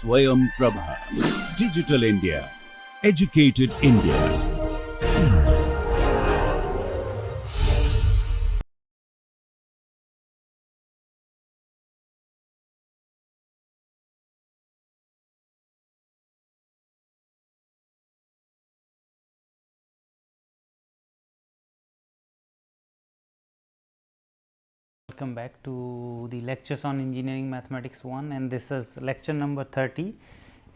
Swayam Prabha. Digital India. Educated India. Welcome back to the lectures on engineering mathematics 1, and this is lecture number 30,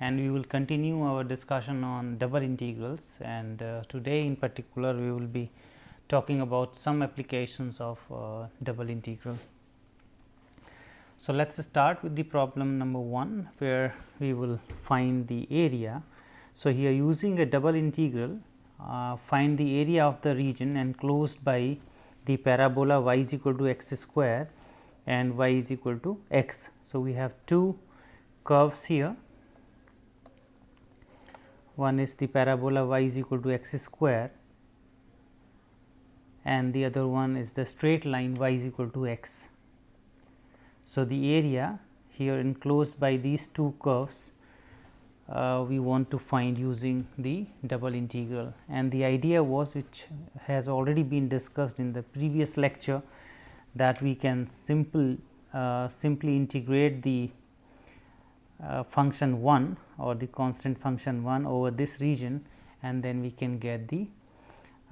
and we will continue our discussion on double integrals. And today in particular we will be talking about some applications of double integral. So, let us start with the problem number 1, where we will find the area. So, here using a double integral, find the area of the region enclosed by the parabola y is equal to x square and y is equal to x. So, we have two curves here. One is the parabola y is equal to x square and the other one is the straight line y is equal to x. So, the area here enclosed by these two curves we want to find using the double integral, and the idea was, which has already been discussed in the previous lecture, that we can simply integrate the function 1 or the constant function 1 over this region, and then we can get the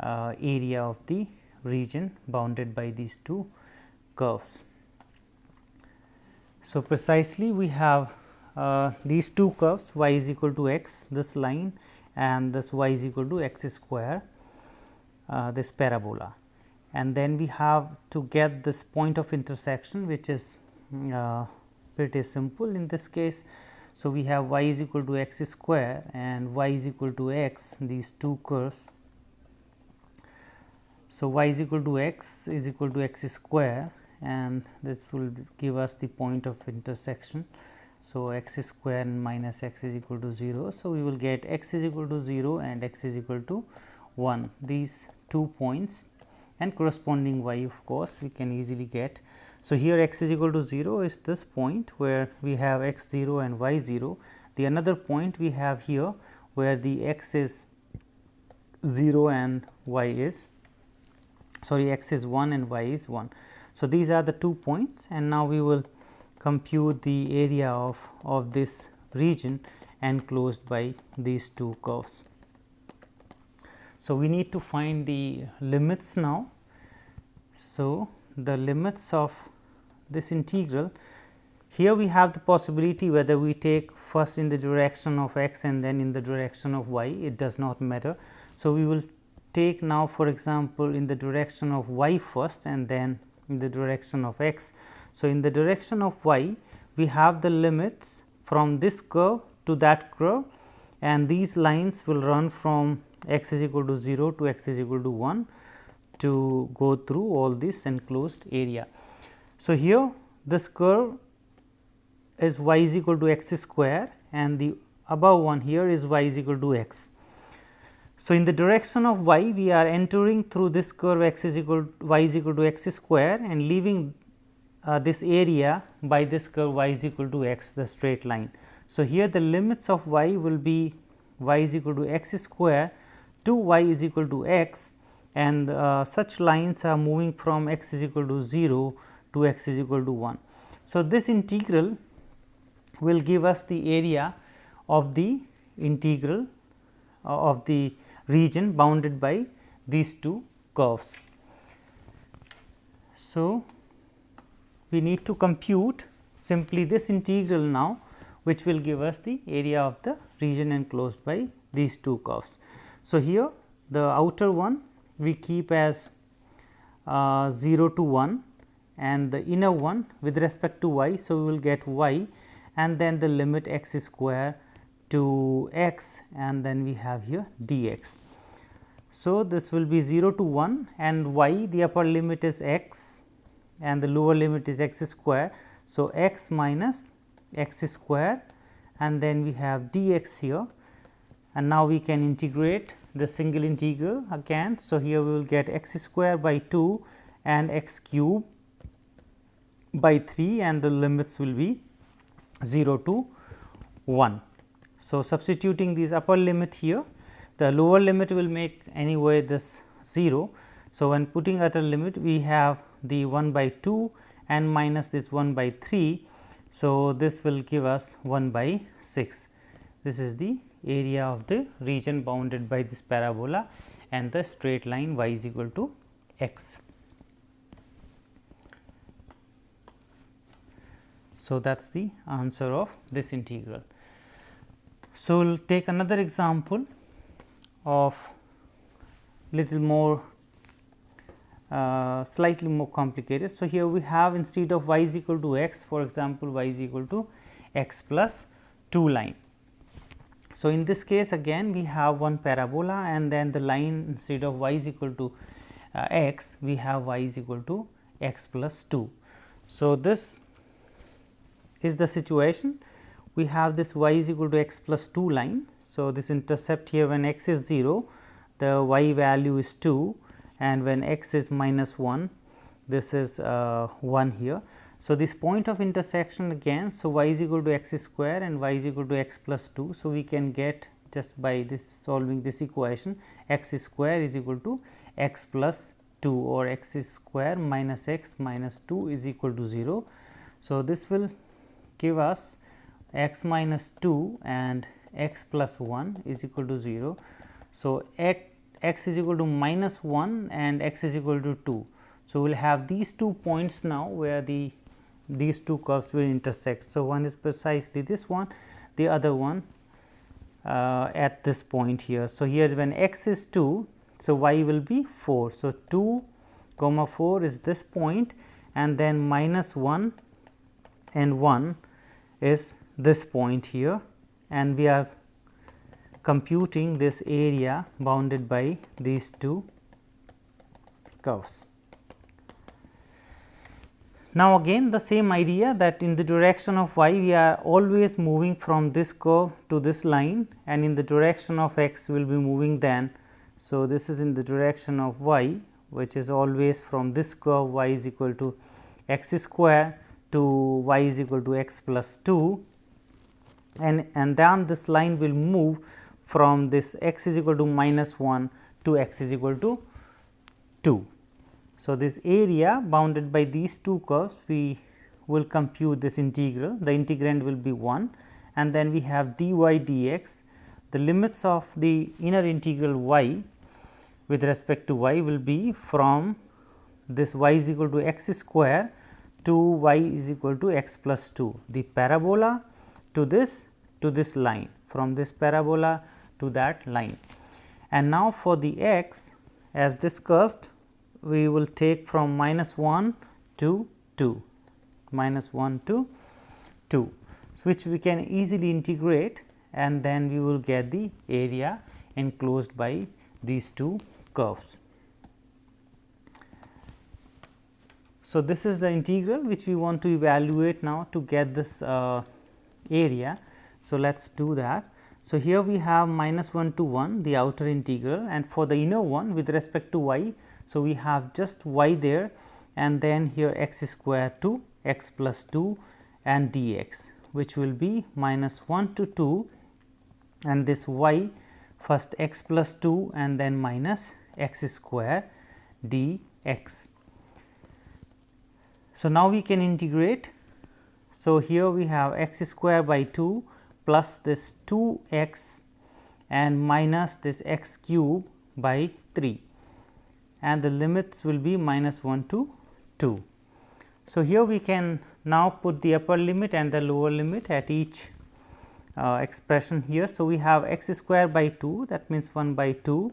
area of the region bounded by these two curves. So, precisely we have these two curves y is equal to x, this line, and this y is equal to x square, this parabola, and then we have to get this point of intersection, which is pretty simple in this case. So, we have y is equal to x square and y is equal to x, these two curves. So, y is equal to x square, and this will give us the point of intersection. So, x square minus x is equal to 0. So, we will get x is equal to 0 and x is equal to 1, these 2 points, and corresponding y of course we can easily get. So, here x is equal to 0 is this point where we have x 0 and y 0. The another point we have here where the x is 0 and y is x is 1 and y is 1. So, these are the 2 points, and now we will compute the area of this region enclosed by these two curves. So, we need to find the limits now. So, the limits of this integral, here we have the possibility whether we take first in the direction of x and then in the direction of y, it does not matter. So, we will take now for example, in the direction of y first and then in the direction of x. So, in the direction of y we have the limits from this curve to that curve, and these lines will run from x is equal to 0 to x is equal to 1 to go through all this enclosed area. So, here this curve is y is equal to x square and the above one here is y is equal to x. So, in the direction of y we are entering through this curve y is equal to x square and leaving this area by this curve y is equal to x, the straight line. So, here the limits of y will be y is equal to x square to y is equal to x, and such lines are moving from x is equal to 0 to x is equal to 1. So, this integral will give us the area of the integral of the region bounded by these two curves. So, we need to compute simply this integral now, which will give us the area of the region enclosed by these two curves. So, here the outer one we keep as 0 to 1 and the inner one with respect to y. So, we will get y and then the limit x square to x, and then we have here dx. So, this will be 0 to 1 and y, the upper limit is x and the lower limit is x square. So, x minus x square, and then we have dx here, and now we can integrate the single integral again. So, here we will get x square by 2 and x cube by 3, and the limits will be 0 to 1. So, substituting this upper limit here, the lower limit will make anyway this 0. So, when putting upper limit, we have the 1 by 2 and minus this 1 by 3. So, this will give us 1 by 6. This is the area of the region bounded by this parabola and the straight line y is equal to x. So, that is the answer of this integral. So, we will take another example of little more slightly more complicated. So, here we have instead of y is equal to x, for example, y is equal to x plus 2 line. So, in this case again we have one parabola and then the line instead of y is equal to x, we have y is equal to x plus 2. So, this is the situation. We have this y is equal to x plus 2 line. So, this intercept here when x is 0, the y value is 2 and when x is minus 1, this is 1 here. So, this point of intersection again. So, y is equal to x square and y is equal to x plus 2. So, we can get just by this solving this equation x square is equal to x plus 2 or x square minus x minus 2 is equal to 0. So, this will give us x minus 2 and x plus 1 is equal to 0. So, x is equal to minus 1 and x is equal to 2. So, we will have these 2 points now where these 2 curves will intersect. So, one is precisely this one, the other one at this point here. So, here when x is 2, so y will be 4. So, 2 comma 4 is this point and then minus 1 and 1 is this point here and we are computing this area bounded by these 2 curves. Now, again the same idea that in the direction of y we are always moving from this curve to this line and in the direction of x we will be moving then. So, this is in the direction of y, which is always from this curve y is equal to x square to y is equal to x plus 2 and then this line will move from this x is equal to minus 1 to x is equal to 2. So, this area bounded by these 2 curves we will compute this integral, the integrand will be 1 and then we have dy dx. The limits of the inner integral y with respect to y will be from this y is equal to x square to y is equal to x plus 2, the parabola to this line, from this parabola to that line. And now, for the x as discussed, we will take from minus 1 to 2, minus 1 to 2, which we can easily integrate and then we will get the area enclosed by these 2 curves. So, this is the integral which we want to evaluate now to get this area. So, let us do that. So, here we have minus 1 to 1 the outer integral and for the inner one with respect to y. So, we have just y there and then here x square to x plus 2 and dx, which will be minus 1 to 2 and this y first x plus 2 and then minus x square dx. So, now we can integrate. So, here we have x square by 2 plus this 2 x and minus this x cube by 3 and the limits will be minus 1 to 2. So, here we can now put the upper limit and the lower limit at each expression here. So, we have x square by 2, that means 1 by 2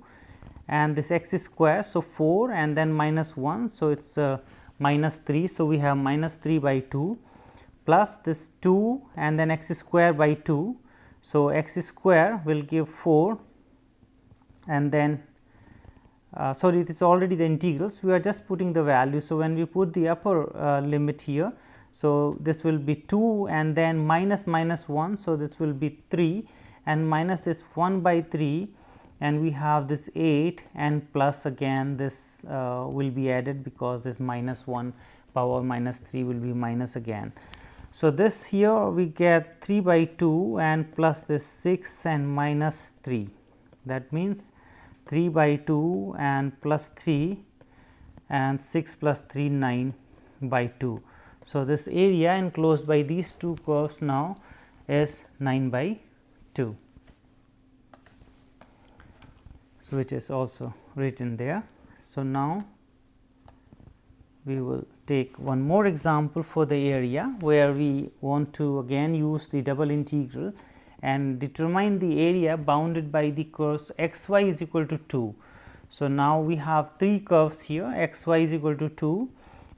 and this x square. So, 4 and then minus 1. So, it is minus 3. So, we have minus 3 by 2 plus this 2 and then x square by 2. So, x square will give 4 and then sorry, it is already the integrals, we are just putting the value. So, when we put the upper limit here, so this will be 2 and then minus 1. So, this will be 3 and minus this 1 by 3 and we have this 8 and plus again this will be added because this minus 1 power minus 3 will be minus again. So, this here we get 3 by 2 and plus this 6 and minus 3, that means 3 by 2 and plus 3 and 6 plus 3 9 by 2. So, this area enclosed by these two curves now is 9 by 2. So, which is also written there. So, now we will take one more example for the area where we want to again use the double integral and determine the area bounded by the curves x y is equal to 2. So, now we have three curves here, x y is equal to 2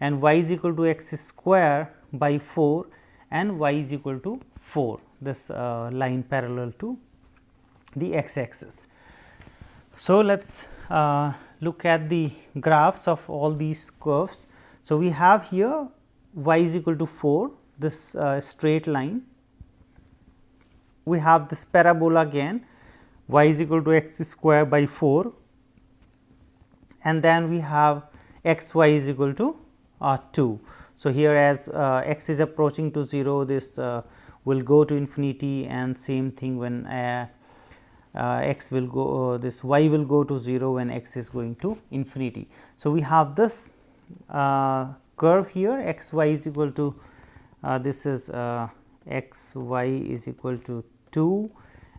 and y is equal to x square by 4 and y is equal to 4, this line parallel to the x axis. So, let us look at the graphs of all these curves. So, we have here y is equal to 4, this straight line. We have this parabola again, y is equal to x square by 4, and then we have x y is equal to 2. So, here as x is approaching to 0, this will go to infinity, and same thing when x will go, this y will go to 0 when x is going to infinity. So, we have this curve here x y is equal to this is x y is equal to 2,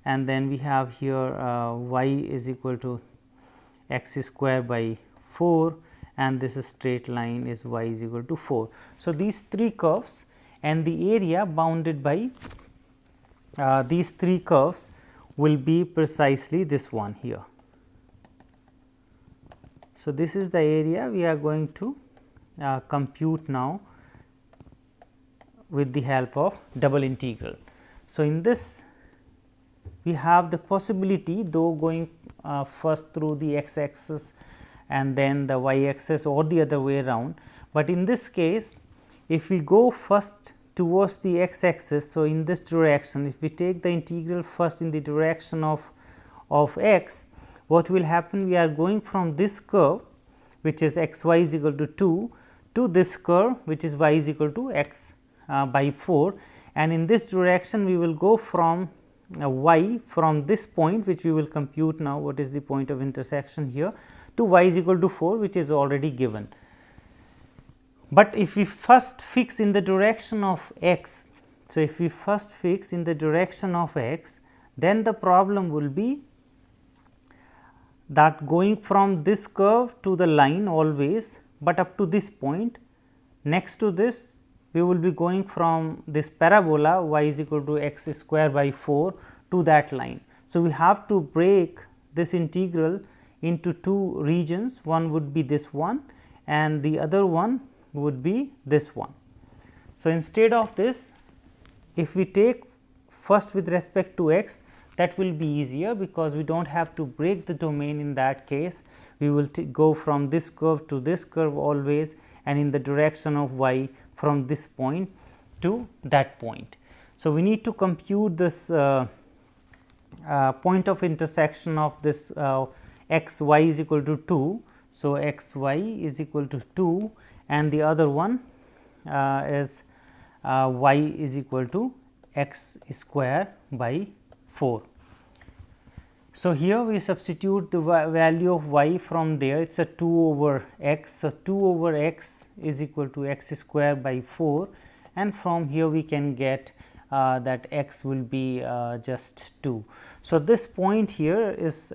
and then we have here y is equal to x square by 4, and this straight line is y is equal to 4. So, these three curves and the area bounded by these three curves will be precisely this one here. So, this is the area we are going to compute now with the help of double integral. So, in this we have the possibility, though going first through the x axis and then the y axis or the other way around, but in this case if we go first towards the x axis. So, in this direction, if we take the integral first in the direction of x, what will happen? We are going from this curve which is x y is equal to 2 to this curve which is y is equal to x by 4, and in this direction we will go from y from this point which we will compute now, what is the point of intersection here, to y is equal to 4, which is already given. But if we first fix in the direction of x, so if we first fix in the direction of x, then the problem will be that going from this curve to the line always, but up to this point, next to this we will be going from this parabola y is equal to x square by 4 to that line. So, we have to break this integral into two regions, one would be this one and the other one would be this one. So, instead of this, if we take first with respect to x, that will be easier because we do not have to break the domain. In that case, we will go from this curve to this curve always, and in the direction of y from this point to that point. So, we need to compute this point of intersection of this x y is equal to 2. So, x y is equal to 2 and the other one is y is equal to x square by 4. So, here we substitute the value of y from there, it is a 2 over x. So, 2 over x is equal to x square by 4, and from here we can get that x will be just 2. So, this point here is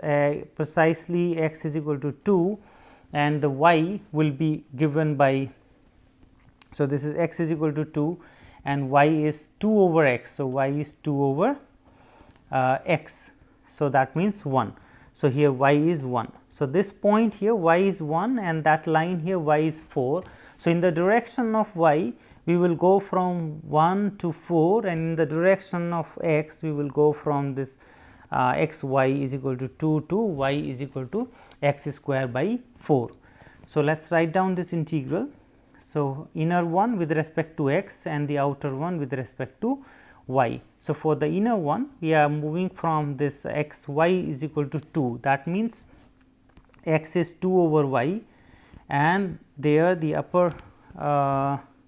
precisely x is equal to 2 and the y will be given by, so this is x is equal to 2 and y is 2 over x. So, y is 2 over x. So, that means 1. So, here y is 1. So, this point here y is 1 and that line here y is 4. So, in the direction of y we will go from 1 to 4, and in the direction of x we will go from this x y is equal to 2 to y is equal to x square by 4. So, let us write down this integral. So, inner one with respect to x and the outer one with respect to y. So, for the inner one we are moving from this x y is equal to 2, that means x is 2 over y, and there the upper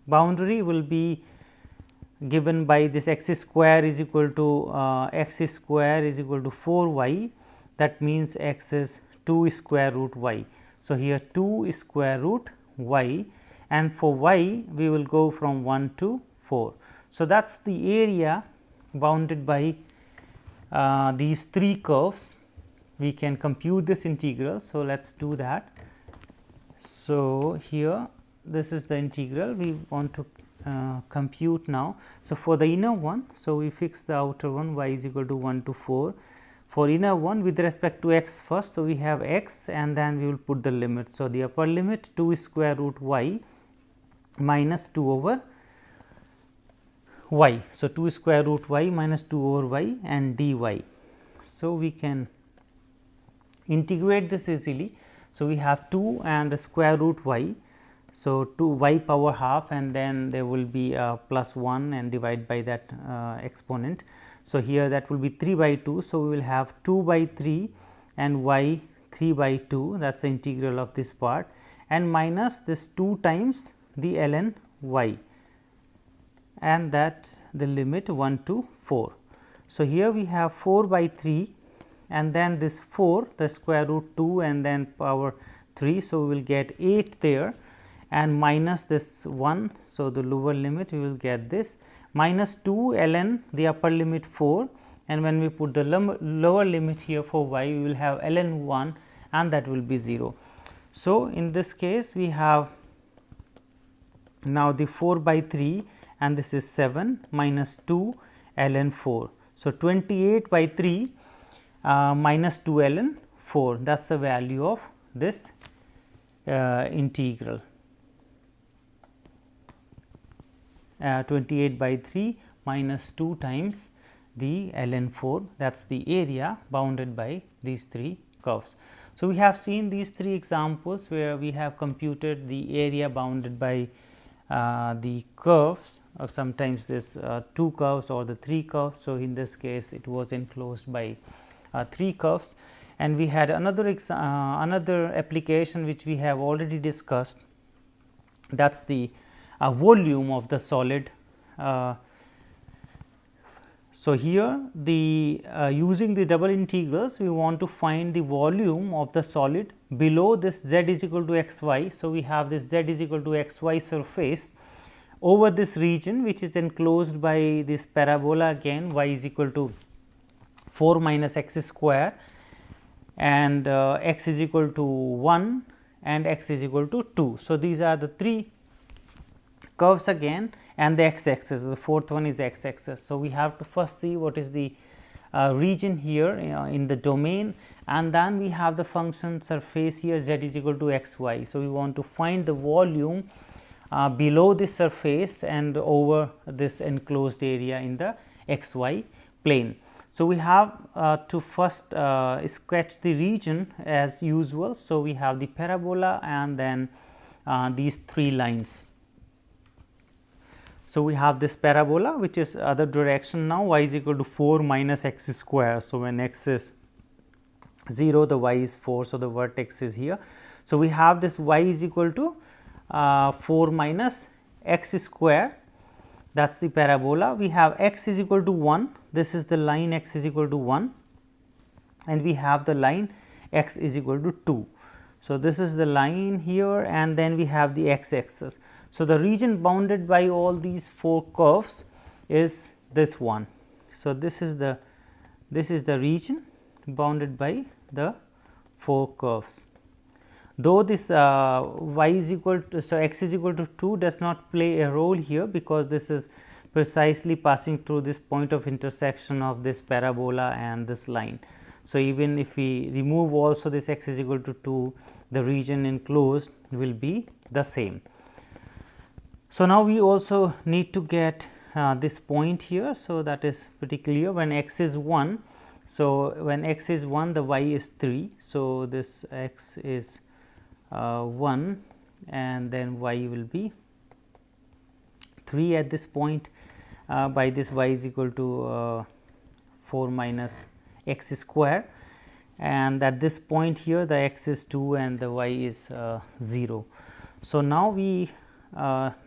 boundary will be given by this x square is equal to 4y, that means x is 2 square root y. So, here 2 square root y, and for y we will go from 1 to 4. So, that is the area bounded by these 3 curves. We can compute this integral. So, let us do that. So, here this is the integral we want to compute now. So, for the inner one, so we fix the outer one, y is equal to 1 to 4. For inner one with respect to x first, so we have x and then we will put the limit. So, the upper limit 2 square root y minus 2 over y. So, 2 square root y minus 2 over y and dy. So, we can integrate this easily. So, we have 2 and the square root y. So, 2 y power half, and then there will be plus 1 and divide by that exponent. So, here that will be 3 by 2. So, we will have 2 by 3 and y 3 by 2, that is the integral of this part, and minus this 2 times the ln y, and that the limit 1 to 4. So, here we have 4 by 3 and then this 4, the square root 2 and then power 3. So, we will get 8 there and minus this 1. So, the lower limit we will get this minus 2 ln the upper limit 4, and when we put the lower limit here for y, we will have ln 1 and that will be 0. So, in this case we have now the 4 by 3 and this is 7 minus 2 ln 4. So, 28 by 3 minus 2 ln 4, that is the value of this integral. 28 by 3 minus 2 times the ln 4, that is the area bounded by these 3 curves. So, we have seen these 3 examples where we have computed the area bounded by the curves, or sometimes this 2 curves or the 3 curves. So, in this case it was enclosed by 3 curves, and we had another application which we have already discussed, that is the volume of the solid. So, here the using the double integrals, we want to find the volume of the solid below this z is equal to x y. So, we have this z is equal to x y surface over this region which is enclosed by this parabola, again y is equal to 4 minus x square, and x is equal to 1 and x is equal to 2. So, these are the 3 curves again, and the x axis, the fourth one is x axis. So, we have to first see what is the region here in the domain, and then we have the function surface here z is equal to x y. So, we want to find the volume below this surface and over this enclosed area in the x y plane. So, we have to first sketch the region as usual. So, we have the parabola and then these 3 lines. So, we have this parabola which is other direction now, y is equal to 4 minus x square. So, when x is 0, the y is 4. So, the vertex is here. So, we have this y is equal to 4 minus x square, that is the parabola. We have x is equal to 1, this is the line x is equal to 1, and we have the line x is equal to 2. So, this is the line here, and then we have the x axis. So, the region bounded by all these 4 curves is this one. So, this is the region bounded by the 4 curves. Though this y is equal to, so x is equal to 2 does not play a role here, because this is precisely passing through this point of intersection of this parabola and this line. So, even if we remove also this x is equal to 2, the region enclosed will be the same. So, now we also need to get this point here. So, that is pretty clear when x is 1. So, when x is 1, the y is 3. So, this x is 1 and then y will be 3 at this point by this y is equal to 4 minus x square, and at this point here the x is 2 and the y is 0. So, now we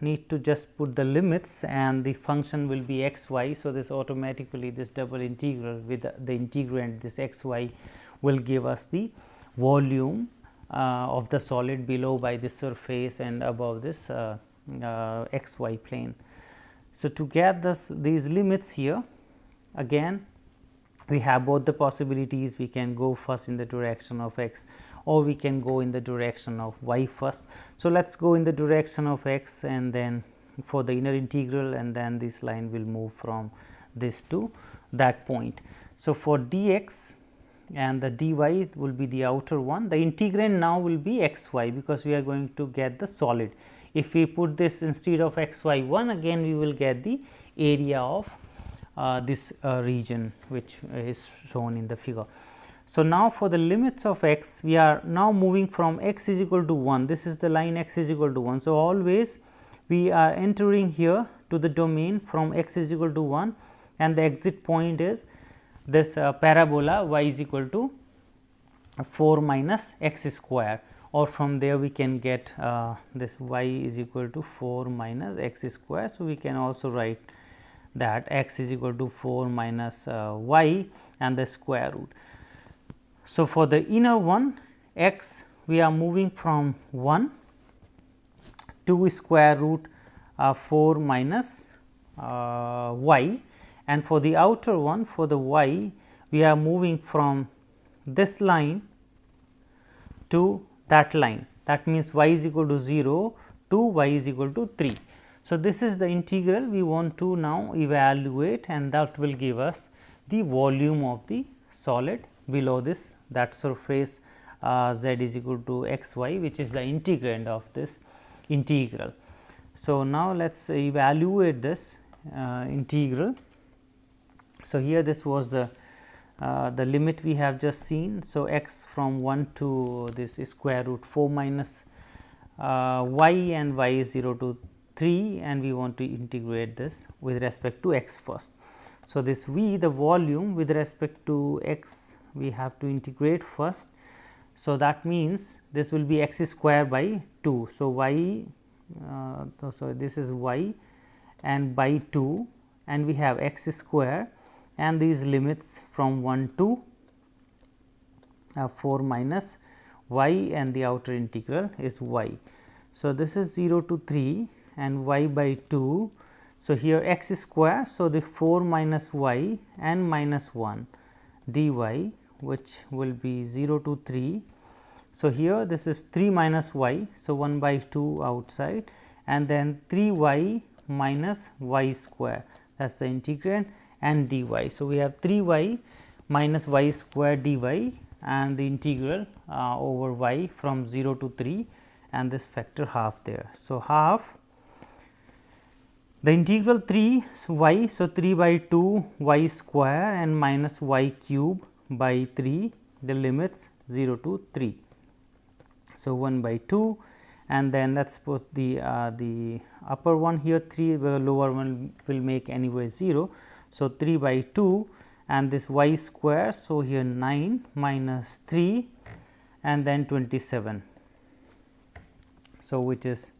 need to just put the limits and the function will be x y. So, this automatically this double integral with the integrand this x y will give us the volume of the solid below by the surface and above this x y plane. So, to get these limits here, again we have both the possibilities. We can go first in the direction of x or we can go in the direction of y first. So, let us go in the direction of x and then for the inner integral, and then this line will move from this to that point. So, for dx and the dy will be the outer one, the integrand now will be x y, because we are going to get the solid. If we put this instead of x y 1, again we will get the area of this region which is shown in the figure. So, now for the limits of x, we are now moving from x is equal to 1, this is the line x is equal to 1. So, always we are entering here to the domain from x is equal to 1 and the exit point is this parabola y is equal to 4 minus x square, or from there we can get this y is equal to 4 minus x square. So, we can also write that x is equal to 4 minus y and the square root. So, for the inner one x, we are moving from 1 to square root 4 minus y, and for the outer one, for the y, we are moving from this line to that line. That means, y is equal to 0 to y is equal to 3. So, this is the integral we want to now evaluate, and that will give us the volume of the solid below this, that surface z is equal to x y, which is the integrand of this integral. So, now let us evaluate this integral. So, here this was the limit we have just seen. So, x from 1 to this square root 4 minus y, and y is 0 to 3, and we want to integrate this with respect to x first. So, this v, the volume with respect to x, we have to integrate first. So, that means, this will be x square by 2. So, y so this is y and by 2, and we have x square and these limits from 1 to 4 minus y, and the outer integral is y. So, this is 0 to 3 and y by 2. So, here x square. So, the 4 minus y and minus 1 dy, which will be 0 to 3. So, here this is 3 minus y. So, 1 by 2 outside, and then 3 y minus y square, that is the integrand, and dy. So, we have 3 y minus y square dy and the integral over y from 0 to 3, and this factor half there. So, half the integral 3 y. So, 3 by 2 y square and minus y cube by 3, the limits 0 to 3. So, 1 by 2, and then let us put the upper one here 3, the lower one will make anyway 0. So, 3 by 2 and this y square. So, here 9 minus 3 and then 27. So, which is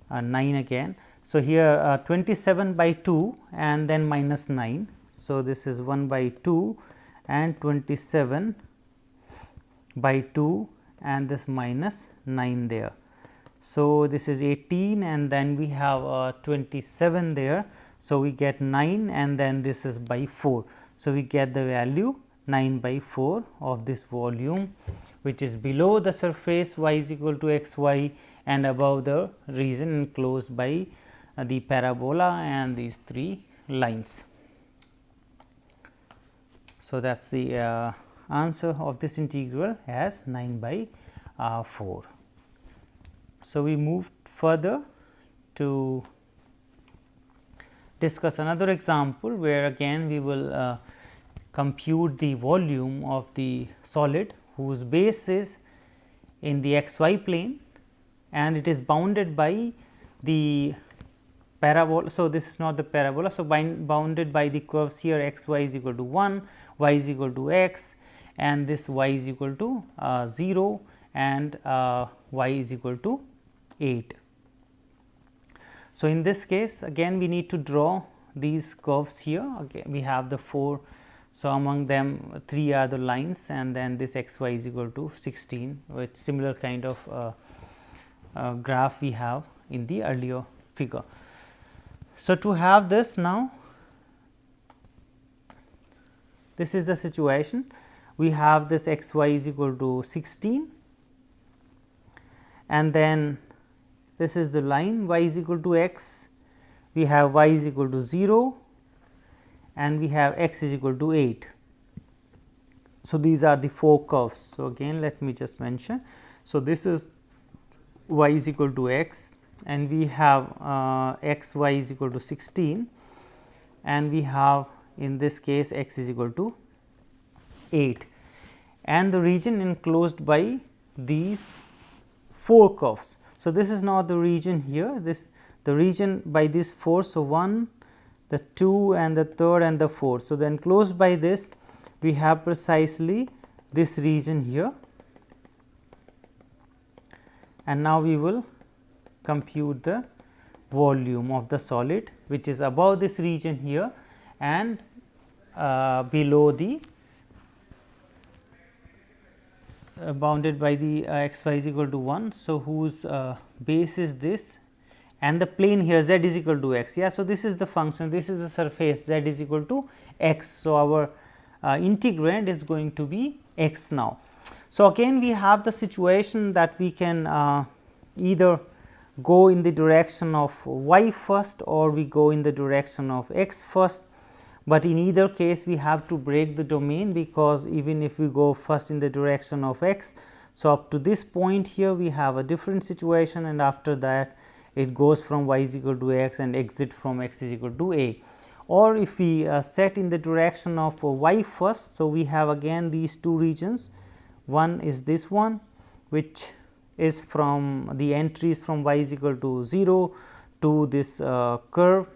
9 again. So, here 27 by 2 and then minus 9. So, this is 1 by 2 and 27 by 2 and this minus 9 there. So, this is 18 and then we have 27 there. So, we get 9 and then this is by 4. So, we get the value 9 by 4 of this volume, which is below the surface y is equal to x y and above the region enclosed by the parabola and these 3 lines. So, that is the answer of this integral as 9 by 4. So, we move further to discuss another example, where again we will compute the volume of the solid whose base is in the x y plane and it is bounded by the parabola. So, this is not the parabola. So, bounded by the curves here x y is equal to 1, y is equal to x, and this y is equal to 0 and y is equal to 8. So, in this case again we need to draw these curves here. Again we have the 4. So, among them 3 are the lines, and then this x y is equal to 16, with similar kind of graph we have in the earlier figure. So, to have this now, this is the situation. We have this x y is equal to 16, and then this is the line y is equal to x, we have y is equal to 0, and we have x is equal to 8. So, these are the 4 curves. So, again let me just mention. So, this is y is equal to x, and we have x y is equal to 16, and we have in this case x is equal to 8, and the region enclosed by these 4 curves. So, this is not the region here, this the region by these 4. So, 1, the 2 and the 3rd and the 4th. So, then enclosed by this we have precisely this region here, and now we will compute the volume of the solid which is above this region here and below the bounded by the x y is equal to 1. So, whose base is this, and the plane here z is equal to x. Yeah. So, this is the function, this is the surface, z is equal to x. So, our integrand is going to be x now. So, again we have the situation that we can either go in the direction of y first, or we go in the direction of x first, but in either case we have to break the domain, because even if we go first in the direction of x, so up to this point here we have a different situation, and after that it goes from y is equal to x and exit from x is equal to a. Or if we set in the direction of y first, so we have again these 2 regions. One is this one, which is from the entries from y is equal to 0 to this curve,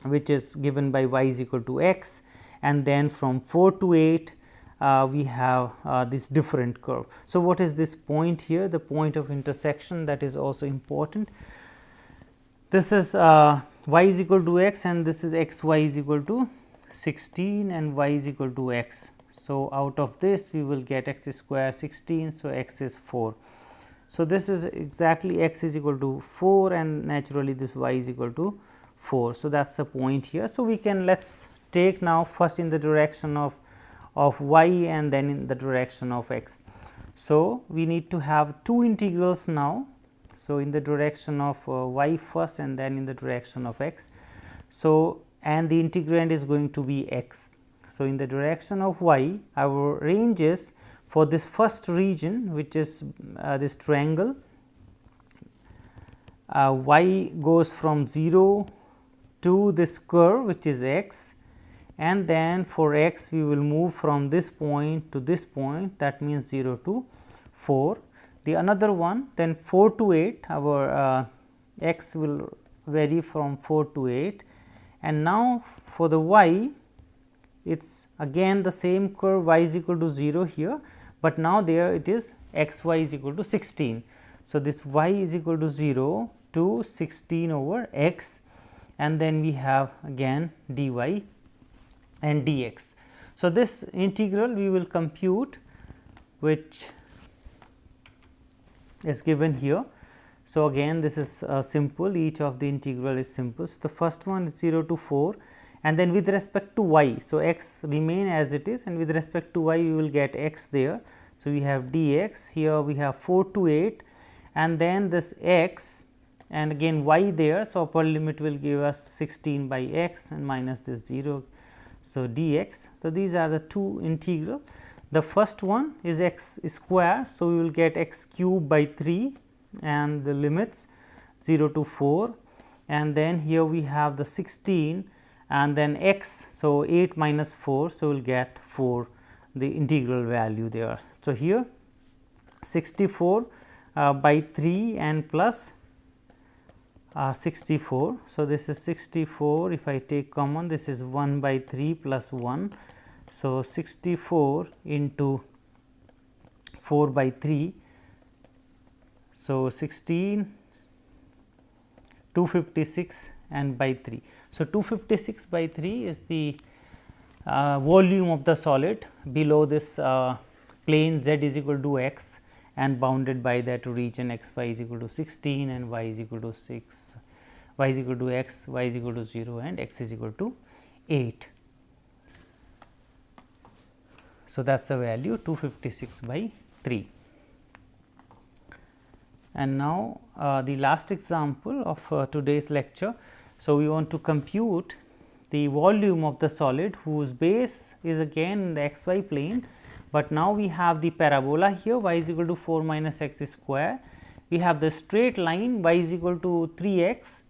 which is given by y is equal to x, and then from 4 to 8 we have this different curve. So, what is this point here? The point of intersection, that is also important. This is y is equal to x, and this is x y is equal to 16 and y is equal to x. So, out of this we will get x square 16. So, x is 4. So, this is exactly x is equal to 4, and naturally this y is equal to 4. So, that is the point here. So, we can let us take now first in the direction of y and then in the direction of x. So, we need to have 2 integrals now. So, in the direction of y first and then in the direction of x. So, and the integrand is going to be x. So, in the direction of y, our range is for this first region, which is this triangle, y goes from 0 to this curve which is x, and then for x we will move from this point to this point, that means 0 to 4. The another one, then 4 to 8, our x will vary from 4 to 8, and now for the y it is again the same curve, y is equal to 0 here, but now there it is x y is equal to 16. So, this y is equal to 0 to 16 over x, and then we have again dy and dx. So, this integral we will compute, which is given here. So, again this is simple, each of the integral is simple. So, the first one is 0 to 4, and then with respect to y. So, x remain as it is, and with respect to y we will get x there. So, we have dx, here we have 4 to 8, and then this x and again y there. So, upper limit will give us 16 by x and minus this 0. So, dx. So, these are the 2 integral. The first one is x square. So, we will get x cube by 3 and the limits 0 to 4, and then here we have the 16 and then x. So, 8 minus 4. So, we will get 4, the integral value there. So, here 64 by 3 and plus 64. So, this is 64, if I take common, this is 1 by 3 plus 1. So, 64 into 4 by 3. So, 16 256 and by 3. So, 256 by 3 is the volume of the solid below this plane z is equal to x and bounded by that region x y is equal to 16 and y is equal to 6, y is equal to x, y is equal to 0 and x is equal to 8. So, that is the value 256 by 3. And now, the last example of today's lecture. So, we want to compute the volume of the solid whose base is again in the x y plane, but now we have the parabola here y is equal to 4 minus x square. We have the straight line y is equal to 3 x,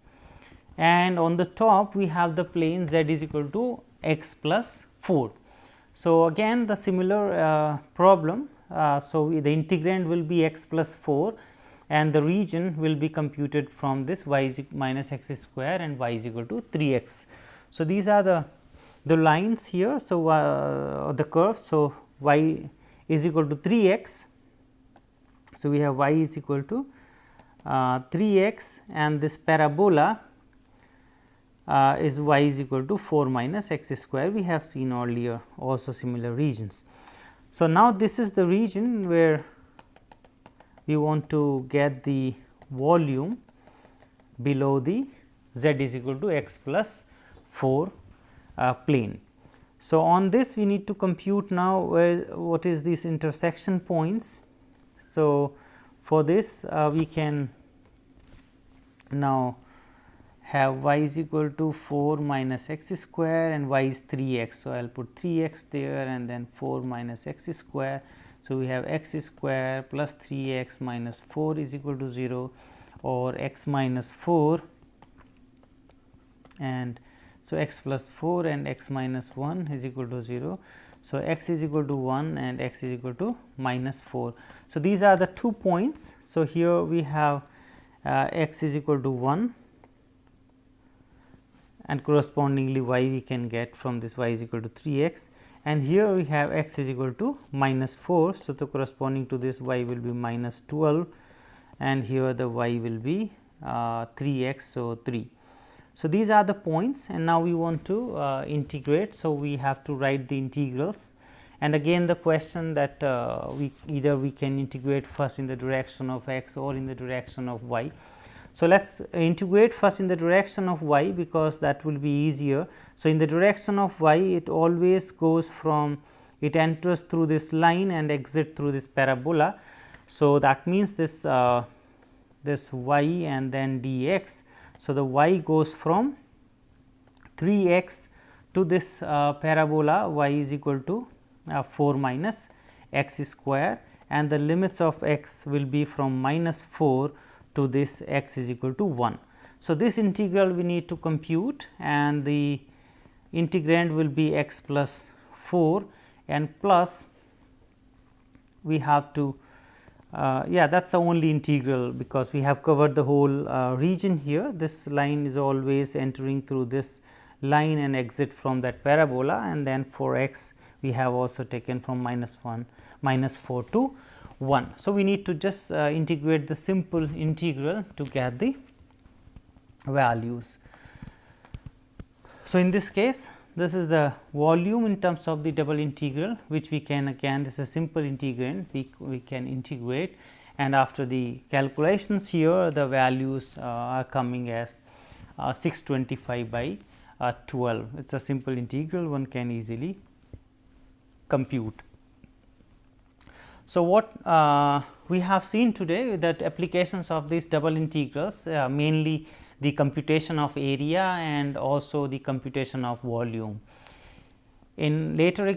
and on the top we have the plane z is equal to x plus 4. So, again the similar problem. So, the integrand will be x plus 4 and the region will be computed from this y is minus x square and y is equal to 3 x. So, these are the lines here. So, the curves. So, y is equal to 3 x. So, we have y is equal to 3 x and this parabola is y is equal to 4 minus x square. We have seen earlier also similar regions. So, now this is the region where we want to get the volume below the z is equal to x plus 4 plane. So, on this we need to compute now what is these intersection points. So, for this we can now have y is equal to 4 minus x square and y is 3 x. So, I will put 3 x there and then 4 minus x square. So, we have x square plus 3 x minus 4 is equal to 0 or x minus 4 and so x plus 4 and x minus 1 is equal to 0. So, x is equal to 1 and x is equal to minus 4. So, these are the 2 points. So, here we have x is equal to 1 and correspondingly y we can get from this y is equal to 3 x, and here we have x is equal to minus 4. So, the corresponding to this y will be minus 12 and here the y will be 3 x. So, 3. So, these are the points and now we want to integrate. So, we have to write the integrals, and again the question that we can integrate first in the direction of x or in the direction of y. So, let us integrate first in the direction of y because that will be easier. So, in the direction of y it always goes from, it enters through this line and exit through this parabola. So, that means this this y and then dx. So, the y goes from 3 x to this parabola y is equal to 4 minus x square, and the limits of x will be from minus 4 to this x is equal to 1. So, this integral we need to compute and the integrand will be x plus 4 and plus we have to that is the only integral because we have covered the whole region here. This line is always entering through this line and exit from that parabola, and then for x we have also taken from minus 4 to 1. So, we need to just integrate the simple integral to get the values. So, in this case this is the volume in terms of the double integral, which we can again, this is a simple integrand we can integrate, and after the calculations here the values are coming as 625 by 12. It is a simple integral, one can easily compute. So, what we have seen today that applications of these double integrals mainly the computation of area and also the computation of volume. In later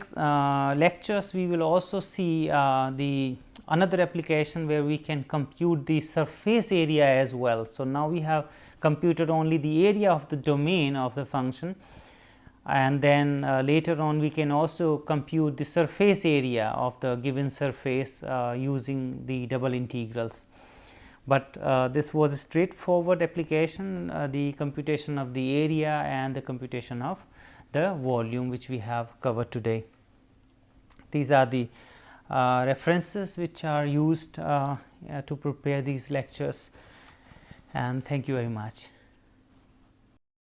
lectures we will also see the another application where we can compute the surface area as well. So, now we have computed only the area of the domain of the function, and then later on we can also compute the surface area of the given surface using the double integrals. But this was a straightforward application, the computation of the area and the computation of the volume which we have covered today. These are the references which are used to prepare these lectures, and thank you very much.